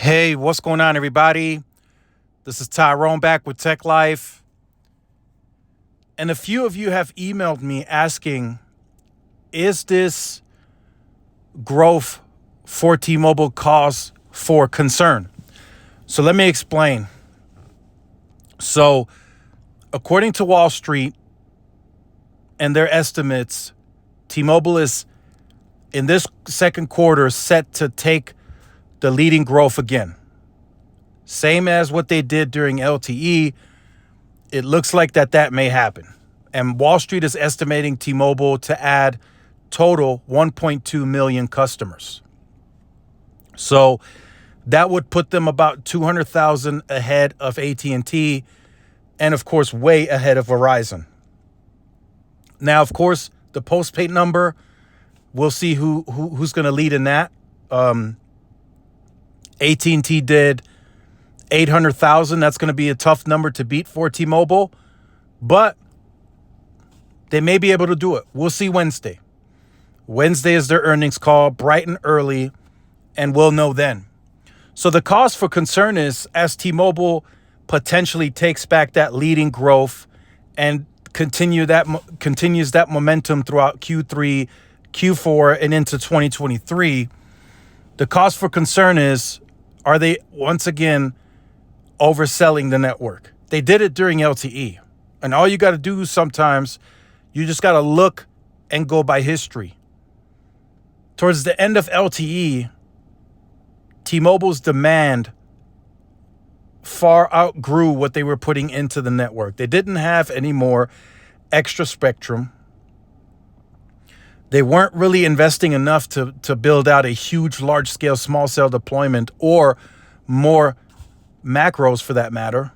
Hey, what's going on, everybody? This is Tyrone back with Tech Life. And a few of you have emailed me asking, is this growth for T-Mobile cause for concern? So let me explain. So according to Wall Street and their estimates, T-Mobile is in this second quarter set to take the leading growth again. Same as what they did during LTE. It looks like that may happen. And Wall Street is estimating T-Mobile to add total 1.2 million customers. So that would put them about 200,000 ahead of AT&T and, of course, way ahead of Verizon. Now, of course, the postpaid number, we'll see who's going to lead in that. AT&T did 800,000. That's going to be a tough number to beat for T-Mobile, but they may be able to do it. We'll see Wednesday. Wednesday is their earnings call, bright and early, and we'll know then. So the cause for concern is as T-Mobile potentially takes back that leading growth and continues that momentum throughout Q3, Q4, and into 2023. The cause for concern is, are they once again overselling the network? They did it during LTE. And all you got to do sometimes, you just got to look and go by history. Towards the end of LTE, T-Mobile's demand far outgrew what they were putting into the network. They didn't have any more extra spectrum. They weren't really investing enough to build out a huge, large-scale small cell deployment or more macros for that matter.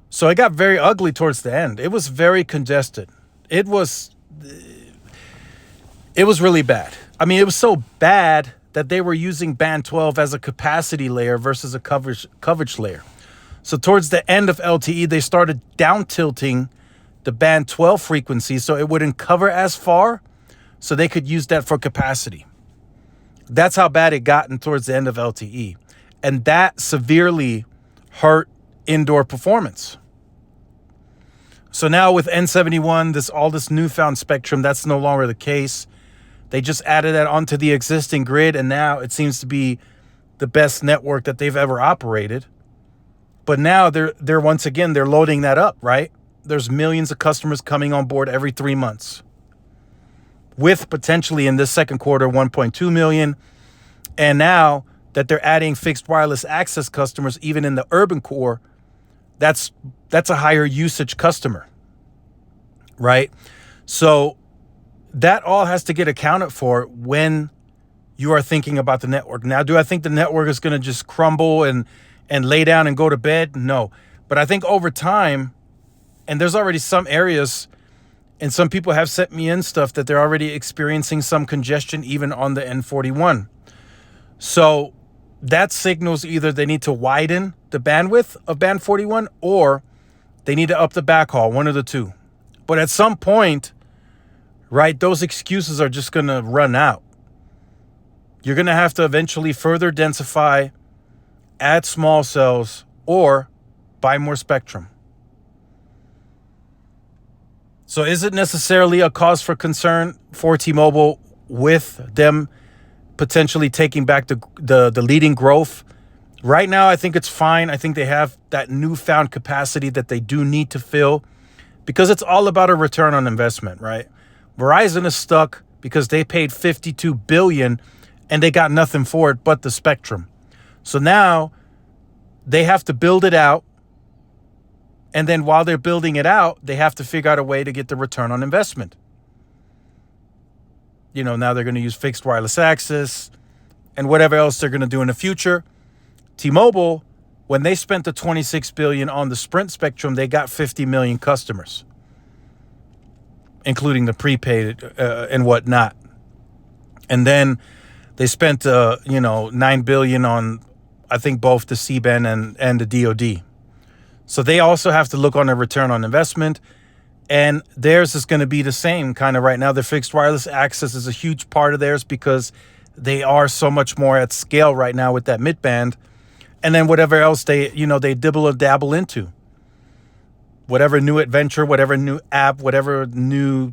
So it got very ugly towards the end. It was very congested. It was really bad. I mean, it was so bad that they were using band 12 as a capacity layer versus a coverage layer. So towards the end of LTE, they started down tilting the band 12 frequency so it wouldn't cover as far, so they could use that for capacity. That's how bad it got towards the end of LTE. And that severely hurt indoor performance. So now with N71, all this newfound spectrum, that's no longer the case. They just added that onto the existing grid, and now it seems to be the best network that they've ever operated. But now they're once again, they're loading that up, right? There's millions of customers coming on board every 3 months, with potentially in this second quarter 1.2 million. And now that they're adding fixed wireless access customers even in the urban core, that's a higher usage customer, right? So that all has to get accounted for when you are thinking about the network. Now, do I think the network is going to just crumble and lay down and go to bed? No. But I think over time, and there's already some areas, and some people have sent me in stuff that they're already experiencing some congestion even on the N41. So that signals either they need to widen the bandwidth of band 41 or they need to up the backhaul, one of the two. But at some point, right, those excuses are just going to run out. You're going to have to eventually further densify, add small cells, or buy more spectrum. So is it necessarily a cause for concern for T-Mobile with them potentially taking back the leading growth? Right now, I think it's fine. I think they have that newfound capacity that they do need to fill because it's all about a return on investment, right? Verizon is stuck because they paid $52 billion and they got nothing for it but the spectrum. So now they have to build it out. And then while they're building it out, they have to figure out a way to get the return on investment. You know, now they're going to use fixed wireless access and whatever else they're going to do in the future. T-Mobile, when they spent the $26 billion on the Sprint spectrum, they got 50 million customers, including the prepaid and whatnot. And then they spent, $9 billion on, I think, both the C-band and the DoD. So they also have to look on a return on investment. And theirs is going to be the same kind of right now. Their fixed wireless access is a huge part of theirs because they are so much more at scale right now with that mid-band. And then whatever else they dibble or dabble into. Whatever new adventure, whatever new app, whatever new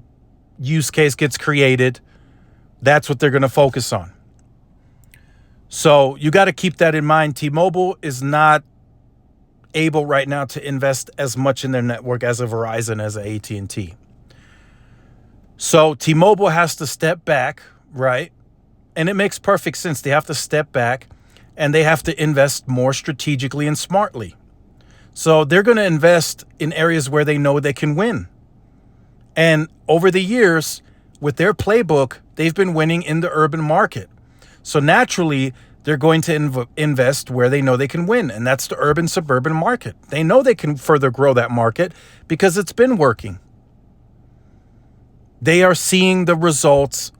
use case gets created, that's what they're going to focus on. So you got to keep that in mind. T-Mobile is not able right now to invest as much in their network as a Verizon, as a AT&T. So T-Mobile has to step back, right? And it makes perfect sense. They have to step back and they have to invest more strategically and smartly. So they're going to invest in areas where they know they can win. And over the years, with their playbook, they've been winning in the urban market. So naturally, they're going to invest where they know they can win. And that's the urban suburban market. They know they can further grow that market because it's been working. They are seeing the results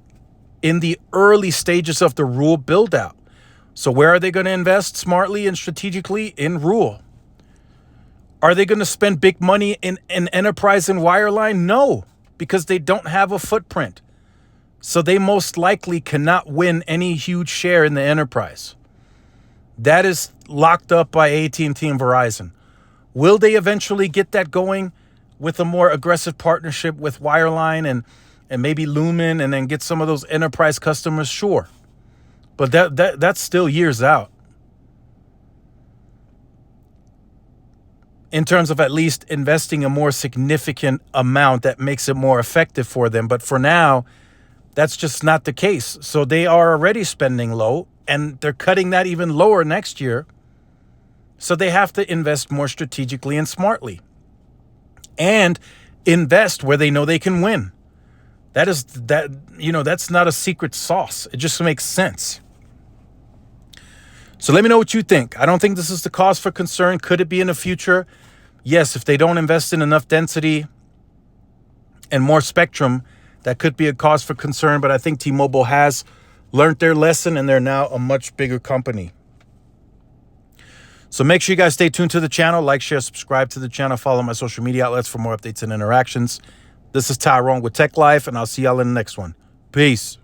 in the early stages of the rural build out. So where are they going to invest smartly and strategically? In rural. Are they going to spend big money in enterprise and wireline? No, because they don't have a footprint. So they most likely cannot win any huge share in the enterprise. That is locked up by AT&T and Verizon. Will they eventually get that going with a more aggressive partnership with wireline and maybe Lumen, and then get some of those enterprise customers? Sure. But that's still years out. In terms of at least investing a more significant amount that makes it more effective for them. But for now, that's just not the case. So they are already spending low, and they're cutting that even lower next year. So they have to invest more strategically and smartly. And invest where they know they can win. That's not a secret sauce. It just makes sense. So let me know what you think. I don't think this is the cause for concern. Could it be in the future? Yes, if they don't invest in enough density and more spectrum, that could be a cause for concern. But I think T-Mobile has learned their lesson, and they're now a much bigger company. So make sure you guys stay tuned to the channel. Like, share, subscribe to the channel. Follow my social media outlets for more updates and interactions. This is Tyrone with Tech Life, and I'll see y'all in the next one. Peace.